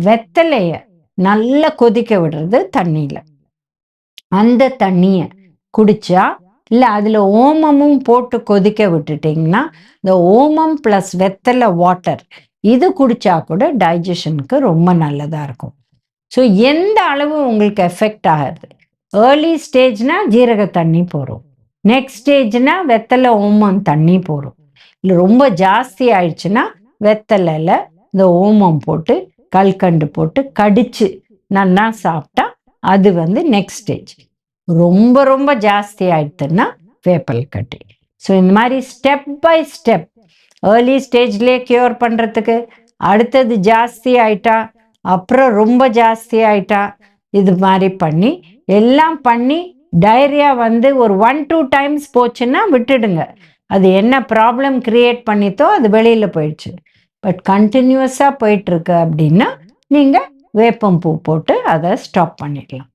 வெத்தலைய நல்லா கொதிக்க விடுறது தண்ணியில. அந்த தண்ணிய குடிச்சா, இல்ல அதுல ஓமமும் போட்டு கொதிக்க விட்டுட்டீங்கன்னா, இந்த ஓமம் பிளஸ் வெத்தல வாட்டர் இது குடிச்சா கூட டைஜஷனுக்கு ரொம்ப நல்லதா இருக்கும். ஸோ எந்த அளவு உங்களுக்கு எஃபெக்ட் ஆகுது? ஏர்லி ஸ்டேஜ்னா ஜீரக தண்ணி போறோம். நெக்ஸ்ட் ஸ்டேஜ்னா வெத்தல ஓமம் தண்ணி போறோம். இல்ல ரொம்ப ஜாஸ்தி ஆயிடுச்சுன்னா, வெத்தலைல இந்த ஓமம் போட்டு, கல்கண்டு போட்டு கடிச்சு நன்னா சாப்பிட்டா, அது வந்து நெக்ஸ்ட் ஸ்டேஜ். ரொம்ப ரொம்ப ஜாஸ்தி ஆயிடுத்துன்னா வேப்பல் கட்டி. ஸோ இந்த மாதிரி ஸ்டெப் பை ஸ்டெப் ஏர்லி ஸ்டேஜ்லேயே க்யூர் பண்ணுறதுக்கு, அடுத்தது ஜாஸ்தி ஆயிட்டா, அப்புறம் ரொம்ப ஜாஸ்தி ஆயிட்டா, இது மாதிரி பண்ணி எல்லாம் பண்ணி டயரியா வந்து ஒரு 1-2 டைம்ஸ் போச்சுன்னா விட்டுடுங்க. அது என்ன ப்ராப்ளம் கிரியேட் பண்ணித்தோ அது வெளியில் போயிடுச்சு. பட் கண்டினியூஸாக போயிட்டுருக்கு அப்படின்னா நீங்கள் வேப்பம்பூ போட்டு அதை ஸ்டாப் பண்ணிடலாம்.